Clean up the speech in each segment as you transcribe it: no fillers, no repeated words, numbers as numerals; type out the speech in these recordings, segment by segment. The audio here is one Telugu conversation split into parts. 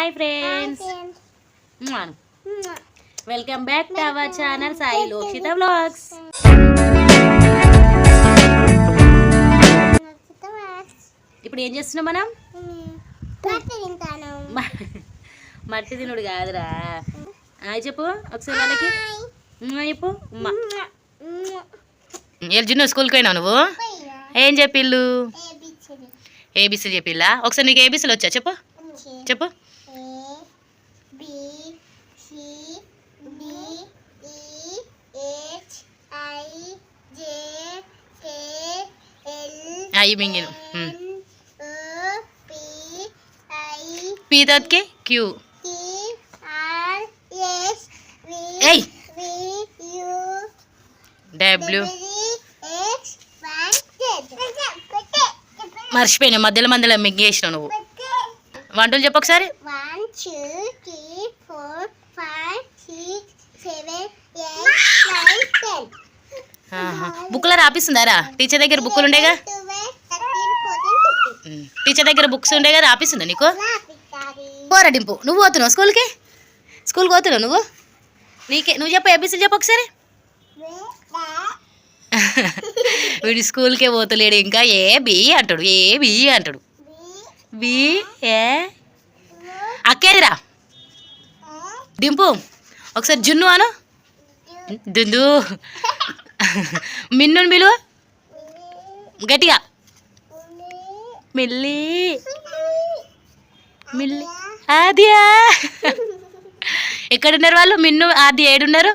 Hi friends, welcome back to our channel Sai Lokshitha vlogs. ఇప్పుడు ఏం చేస్తున్నాం మనం? మట్టి తినుడు కాదురా. చెప్పు ఒకసారి వాళ్ళకి చెప్పు. జున్ను స్కూల్కి పోయినావు నువ్వు? ఏం చెప్పిళ్ళు? ఏబీసీ చెప్పిల్లా? ఒకసారి నీకు ఏబీసీలు వచ్చా చెప్పు చెప్పు. అయ్యి మింగిను. పీ తోటికి క్యూ. ఏయ్ డబ్ల్యూ. మర్చిపోయినా మధ్యలో మధ్యలో మింగేసినావు నువ్వు. వంటలు చెప్పు ఒకసారి. 1 2 3 4 5 6 7 8 9 10. బుక్లో రాపిస్తుందారా? టీచర్ దగ్గర బుక్కులు ఉండేగా? టీచర్ దగ్గర బుక్స్ ఉండేగా, రాపిస్తుందా నీకు? పోరా డింపు, నువ్వు పోతున్నావు స్కూల్కి? స్కూల్కి పోతున్నావు నువ్వు? నువ్వు చెప్పు, ఏబీసీలు చెప్పు ఒకసారి. వీడు స్కూల్కే పోతలేడు ఇంకా. ఏ బి అంటాడు, ఏ బి అంటాడు. బి ఏ అక్కేదిరా డింపు. ఒకసారి జున్ను అను. దుందు. మిన్నుని పిలువ గట్టిగా. మిల్లి మిల్లి ఆదియా. ఎక్కడున్నారు వాళ్ళు? మిన్ను ఆది ఏడున్నారు?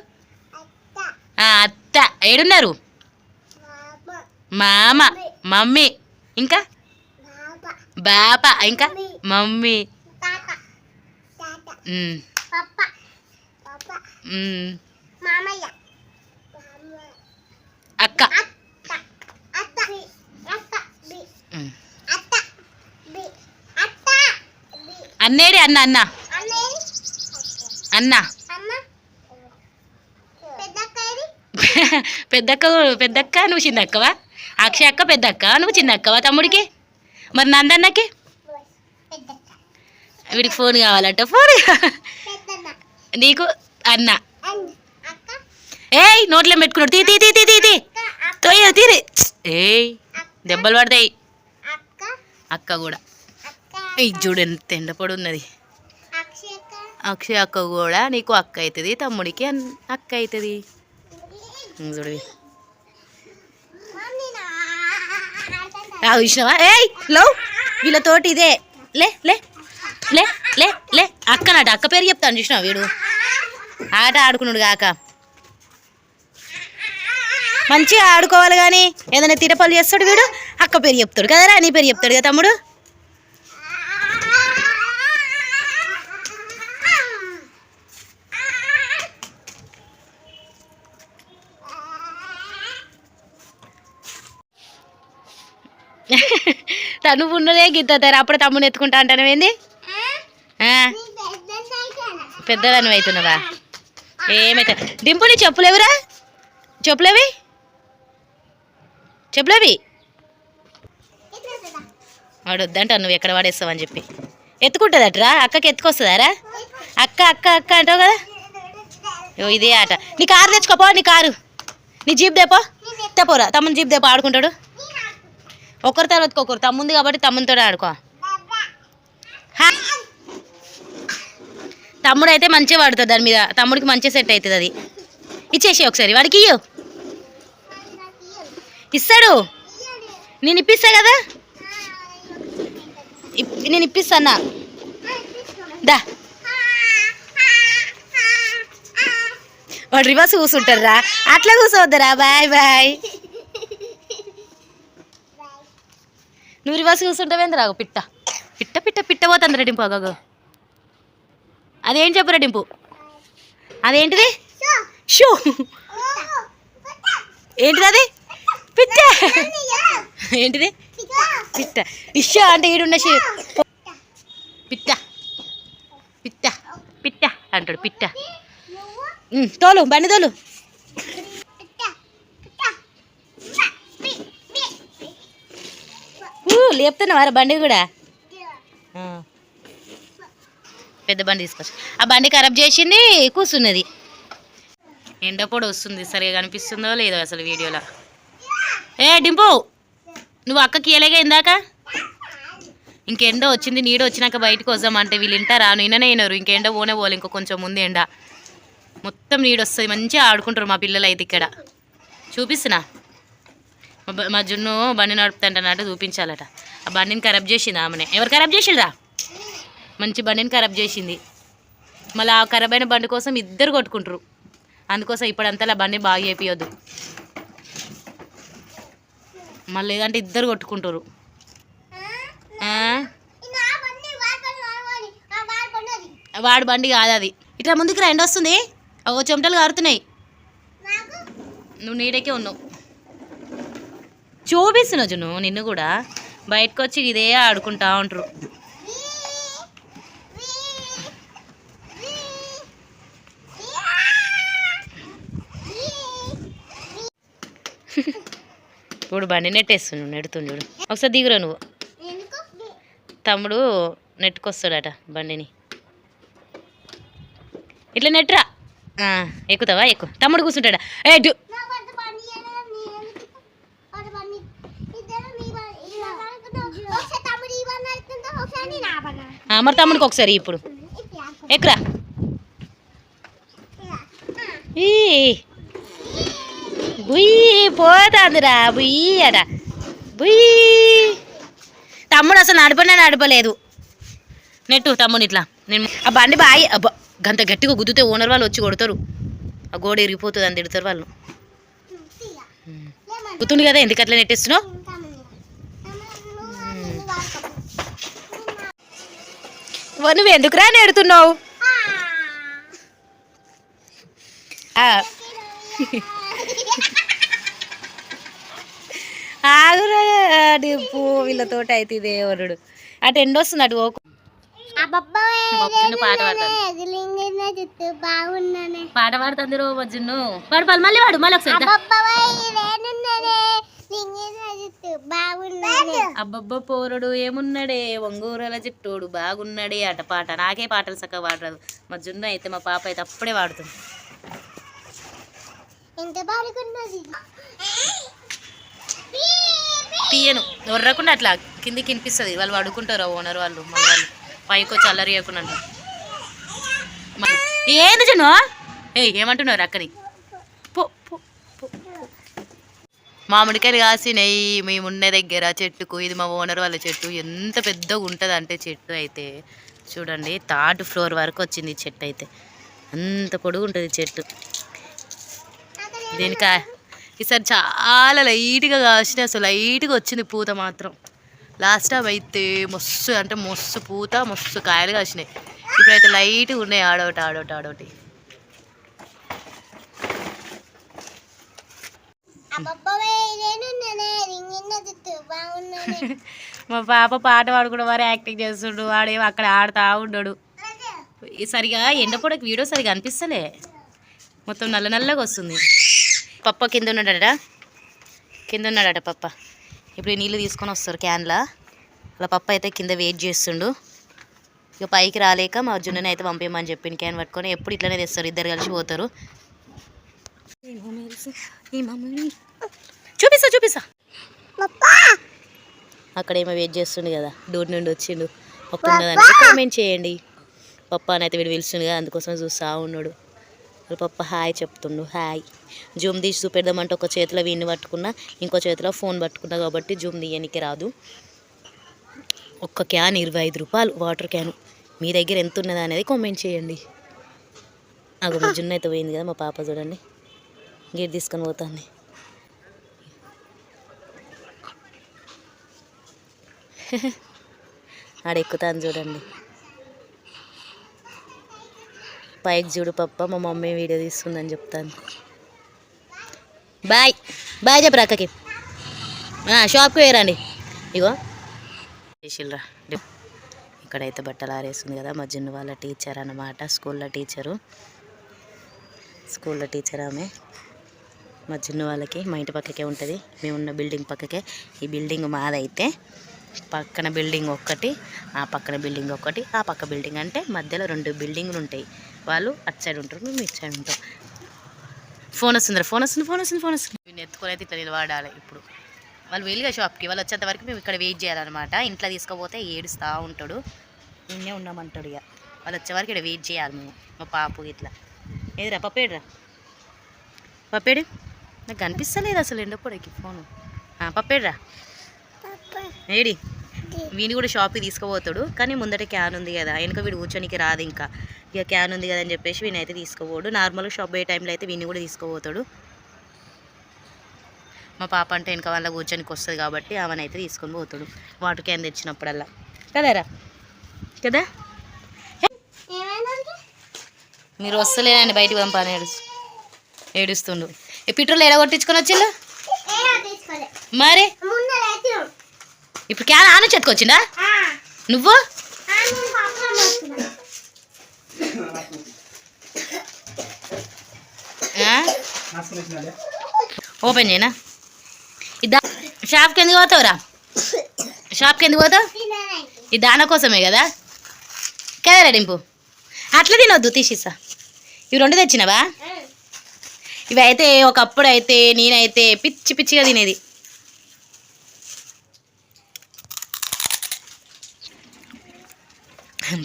అత్త ఏడున్నారు? మామ మమ్మీ ఇంకా బాపా ఇంకా మమ్మీ అక్క. అన్నేడి అన్న అన్న అన్న పెద్దక్క. పెద్దక్క నువ్వు చిన్నక్కవా? అక్షయ్ అక్క పెద్దక్క, నువ్వు చిన్నక్కవా తమ్ముడికి? మరి నందన్నకి? వీడికి ఫోన్ కావాలంట. ఫోన్ నీకు అన్న. ఏయ్ నోట్లో పెట్టుకున్నాడు. తీ తీ తీ తీ తీ తీ తోయ తీరి. ఏయ్ దెబ్బలు పడతాయి. అక్క కూడా చూడు ఎంత ఎండపడి ఉన్నది. అక్షయ్ అక్క కూడా నీకు అక్క అవుతుంది, తమ్ముడికి అక్క అవుతుంది. చూడు చూసినావా? ఏయ్ లో వీళ్ళతోటి ఇదే. లే లే లే లే లే అక్కనట. అక్క పేరు చెప్తాను చూసినావా? వీడు ఆట ఆడుకున్నాడు కాక. మంచిగా ఆడుకోవాలి కానీ ఏదైనా తిరపలు చేస్తాడు వీడు. అక్క పేరు చెప్తాడు కదరా, నీ పేరు చెప్తాడు కదా తమ్ముడు. తను ఉన్నదే గిద్దతారు. అప్పుడు తమ్ముని ఎత్తుకుంటా అంటాను. ఏంది పెద్దదాన్ని అవుతున్నావా? ఏమైతే డింపుని చెప్పులేవురా? చెప్పులేవి చెప్పులేవి వాడు వద్దంట. నువ్వు ఎక్కడ వాడేస్తావు అని చెప్పి ఎత్తుకుంటుందట్రా. అక్కకి ఎత్తుకొస్తుందారా? అక్క అక్క అక్క అంటావు కదా. ఇదే ఆట. నీ కారు తెచ్చుకోపో. నీ కారు, నీ జీప్ దేపో. తెపోరా తమ్ముని జీప్ దేపో. ఆడుకుంటాడు ఒకరి తర్వాత ఒకరు. తమ్ముంది కాబట్టి తమ్మునితో ఆడుకో. తమ్ముడు అయితే మంచిగా వాడుతుంది దాని మీద. తమ్ముడికి మంచిగా సెట్ అవుతుంది అది. ఇచ్చేసి ఒకసారి వాడికి ఇయ్యు. ఇస్తాడు. నేను ఇప్పిస్తా కదా. నేను ఇప్పిస్తానా దా. వాడు రివర్స్ కూర్చుంటారా? అట్లా కూర్చోవద్దరా. Bye bye. నువ్వు రివర్స్ కూర్చుంటావేంది రాగు. పిట్ట పిట్ట పిట్ట పిట్ట పోతుంది డింపు. అగో అదేం చెప్పురా డింపు? అదేంటిది? షూ. ఏంటిది అది? పిట్ట. ఏంటిది? పిట్ట. ఇషా అంటే ఈడున్న పిట్ట పిట్ట పిట్ట అంటాడు. పిట్ట తోలు బండి తోలు. లేపుతున్నావారా బండి కూడా? పెద్ద బండి తీసుకొచ్చి ఆ బండి ఖరాబ్ చేసింది కూర్చున్నది. ఎండ పొడి వస్తుంది, సరిగా కనిపిస్తుందో లేదో అసలు వీడియోలో. ఏ డింపు, నువ్వు అక్కకి ఎలాగే ఇందాక ఇంకెండ వచ్చింది, నీడ వచ్చినాక బయటకు వద్దామంటే వీళ్ళు వింటారా? నిన్ననే అయినారు. ఇంకెండ పోనే పోలే, ఇంకో కొంచెం ముందు ఎండ మొత్తం నీడ వస్తుంది. మంచిగా ఆడుకుంటారు మా పిల్లలు అయితే. ఇక్కడ చూపిస్తున్నా, మా జున్ను బండి నడుపుతుంటన్నట్టు చూపించాలట. ఆ బండిని ఖరాబ్ చేసింది ఆమెనే. ఎవరు ఖరాబ్ చేసిండ్రా? మంచి బండిని ఖరాబ్ చేసింది. మళ్ళీ ఆ ఖరాబ్ అయిన బండి కోసం ఇద్దరు కొట్టుకుంటారు. అందుకోసం ఇప్పుడంతా బండి బాగా చేపియొద్దు, మళ్ళీ ఏదంటే ఇద్దరు కొట్టుకుంటారు. వాడు బండి కాదు అది. ఇట్లా ముందుకు ఎండ వస్తుంది, ఓ చెమటలు కారుతున్నాయి. నువ్వు నీడకే ఉన్నావు. చూపిస్తున్నావు జున్ను, నిన్ను కూడా బయటకు వచ్చి ఇదే ఆడుకుంటా ఉంటారు. ఇప్పుడు బండి నెట్టేస్తున్నావు, నెడుతుండు. ఒకసారి దిగురా నువ్వు. తమ్ముడు నెట్టుకొస్తాడట బండిని. ఇట్లా నెట్టురా. ఎక్కుతావా? ఎక్కువ. తమ్ముడు కూర్చుంటాడా? ఎటు మరి తమ్ముడికి ఒకసారి ఇప్పుడు ఎక్కురా. బుయ్యి పోతాందిరా, బుయ్యి అట బుయ్యి. తమ్ముడు అసలు నడపలేదు. నెట్టు తమ్ముడు ఇట్లా. నేను ఆ బండి బాగా గంత గట్టిగా గుద్దుతే ఓనర్ వాళ్ళు వచ్చి కొడతారు. ఆ గోడ ఇరిగిపోతుంది అని తిడతారు వాళ్ళు. గుర్తుంది కదా, ఎందుకు అట్లా నెట్టేస్తున్నావు? నువ్వు ఎందుకురా నెడుతున్నావు? ఆగురా డిప్పు, వీళ్ళతోటి అయితే ఇదే వరుడు. అటు ఎండ వస్తుంది, అటు ఓకు. పాట పాడుతుంది రో మజ్జును. పాడు మళ్ళీ వాడు మళ్ళీ ఒకసారి. అబ్బబ్బ పోరుడు ఏమున్నాడే, ఒంగూరల చిట్టోడు బాగున్నాడే అట పాట. నాకే పాటలు చక్కగా పాడరాదు. మా జున్ను అయితే, మా పాప అయితే అప్పుడే పాడుతుంది. తీయను ఒర్రకుండా అట్లా కిందికి వినిపిస్తుంది. వాళ్ళు పడుకుంటారు ఓనర్ వాళ్ళు. మన వాళ్ళు పైకి వచ్చి అల్లరి చేయకుండా. ఏంది జున్ను? ఏమంటున్నారు అక్కని? మామిడికాయలు కాసినాయి మేమున్న దగ్గర చెట్టుకు. ఇది మా ఓనర్ వాళ్ళ చెట్టు. ఎంత పెద్దగా ఉంటుంది అంటే చెట్టు అయితే చూడండి, 3rd floor వరకు వచ్చింది చెట్టు అయితే. అంత పొడుగు ఉంటుంది చెట్టు. దీనికి ఈసారి చాలా లైట్గా కాసిన, అసలు లైట్గా వచ్చింది పూత మాత్రం. లాస్ట్ టైం అయితే మస్తు అంటే మస్తు పూత, మస్తు కాయలు కాసినాయి. ఇప్పుడైతే లైట్గా ఉన్నాయి, ఆడోటి. మా పాప పాట పాడుకుంటూ వారు యాక్టింగ్ చేస్తుండు. వాడేమో అక్కడ ఆడుతూ ఉండడు. సరిగా ఎండపొడకి వీడియో సరిగా అనిపిస్తలే, మొత్తం నల్లగా వస్తుంది. పప్ప కింద ఉన్నాడట పప్ప. ఇప్పుడు నీళ్ళు తీసుకొని వస్తారు క్యాన్లా. అలా పప్ప అయితే కింద వెయిట్ చేస్తుండు. ఇక పైకి రాలేక మా జున్నని అయితే పంపేయమని చెప్పింది క్యాన్ పట్టుకొని. ఎప్పుడు ఇట్లనే తెస్తారు, ఇద్దరు కలిసి పోతారు. చూపిస్తా అక్కడేమో వెయిట్ చేస్తుండు కదా, డోర్ నుండి వచ్చిండు. పప్పు ఉన్నదానికి కామెంట్ చేయండి. పప్ప అని అయితే వీడు పిలుస్తుండు కదా, అందుకోసం చూస్తూ ఉన్నాడు. పప్ప హాయ్ చెప్తుండు. హాయ్. జూమ్ తీసి చూపెడదామంటే ఒక చేతిలో వీడిని పట్టుకున్నా, ఇంకో చేతిలో ఫోన్ పట్టుకున్నా కాబట్టి జూమ్ తీయనికి రాదు. ఒక్క క్యాన్ 25 రూపాయలు, వాటర్ క్యాను. మీ దగ్గర ఎంత ఉన్నదా అనేది కామెంట్ చేయండి. అగో మా జున్ను అయితే పోయింది కదా, మా పాప చూడండి గేట్ తీసుకొని పోతాంది. ఆడెక్కుతాను చూడండి. పైకి చూడు పప్ప, మా మమ్మీ వీడియో తీస్తుందని చెప్తాను. బాయ్ చెప్పరా అక్కకి. షాప్కి పోయారండి. ఇగో చేసిల్రా. ఇక్కడైతే బట్టలు ఆరేస్తుంది కదా, మా జున్ను వాళ్ళ టీచర్ అన్నమాట. స్కూల్లో టీచర్ ఆమె. మా జున్ను వాళ్ళకి మా ఇంటి పక్కకే ఉంటుంది, మేమున్న బిల్డింగ్ పక్కకే. ఈ బిల్డింగ్ మాదైతే పక్కన బిల్డింగ్ ఒక్కటి, ఆ పక్కన బిల్డింగ్ ఒకటి, ఆ పక్క బిల్డింగ్ అంటే మధ్యలో 2 బిల్డింగులు ఉంటాయి. వాళ్ళు అటు సైడ్ ఉంటారు, మేము ఇటు సైడ్ ఉంటాం. ఫోన్ వస్తుంది. వీడిని ఎత్తుకొని అయితే ఇట్లా నిలబడాలి. ఇప్పుడు వాళ్ళు వెళ్ళిగా షాప్కి, వాళ్ళు వచ్చేంత వరకు మేము ఇక్కడ వెయిట్ చేయాలన్నమాట. ఇంట్లో తీసుకుపోతే ఏడుస్తూ ఉంటాడు, నిన్నే ఉన్నామంటాడు. ఇక వాళ్ళు వచ్చే వరకు ఇక్కడ వెయిట్ చేయాలి మేము. మా పాపు ఇట్లా ఏదిరా పప్పేడురా, పప్పేడు నాకు కనిపిస్తలేదు అసలు ఎండపొడికి ఫోను. పప్పేడురా ఏడి. వీని కూడా షాప్కి తీసుకుపోతాడు, కానీ ముందట క్యాన్ ఉంది కదా, వెనక వీడు కూర్చొనికి రాదు. ఇంకా ఇక క్యాన్ ఉంది కదా అని చెప్పేసి వీని అయితే తీసుకుపోడు. నార్మల్గా షాప్ పోయే టైంలో అయితే వీని కూడా తీసుకుపోతాడు. మా పాప అంటే వెనక వాళ్ళ కూర్చొనికి వస్తుంది కాబట్టి ఆమెను అయితే తీసుకొని పోతాడు వాటర్ క్యాన్ తెచ్చినప్పుడల్లా. కదరా కదా, మీరు వస్తలేదండి బయటికి పంపాను ఏడుస్తుండు. పెట్రోల్ ఎడ కొట్టించుకొని వచ్చిండు మరి. ఇప్పుడు క్యాన్ ఆను చెత్తుకొచ్చిండా నువ్వు? ఓపెన్ చేయనా? షాప్కి ఎందుకు పోతావురా? షాప్కి ఎందుకు పోతావు? ఈ దాన కోసమే కదా. కదరా డింపు, అట్లా తినొద్దు, తీసిస్తా. ఇవి 2 తెచ్చినవా? ఇవి అయితే ఒకప్పుడు అయితే నేనైతే పిచ్చి పిచ్చిగా తినేది.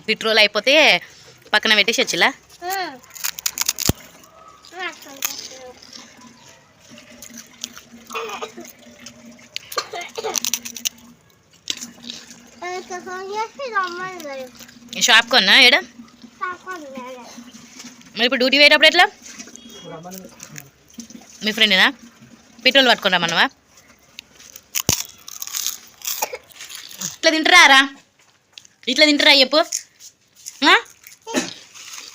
పెట్రోల్ అయిపోతే పక్కన పెట్టేసి వచ్చిలా. షాప్ కొన్నా ఏడా? మరి ఇప్పుడు డ్యూటీ పోయేటప్పుడు ఎట్లా? మీ ఫ్రెండేనా పెట్రోల్ పట్టుకుంటామన్నవా? ఇట్లా తింటారా? ఇట్లా తింటారా చెప్పు?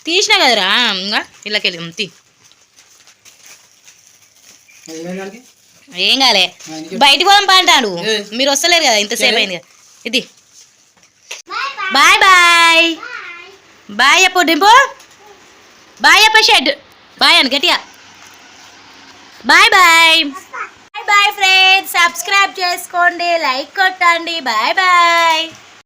తీసినా కదరా ఇంకా ఇళ్ళకెళ్ళి తీ. ఏం కాలే, బయటికి పోదాం పా అంటాడు. మీరు వస్తలేరు కదా, ఇంతసేపు అయింది కదా. ఇది బాయ్ బాయ్ బాయ్ చెప్పు డింపు. బాయ్ చెప్ప షెడ్ బాయ్ అని గట్టిగా. Bye bye bye bye friends, subscribe చేసుకోండి, లైక్ కొట్టండి. Bye bye.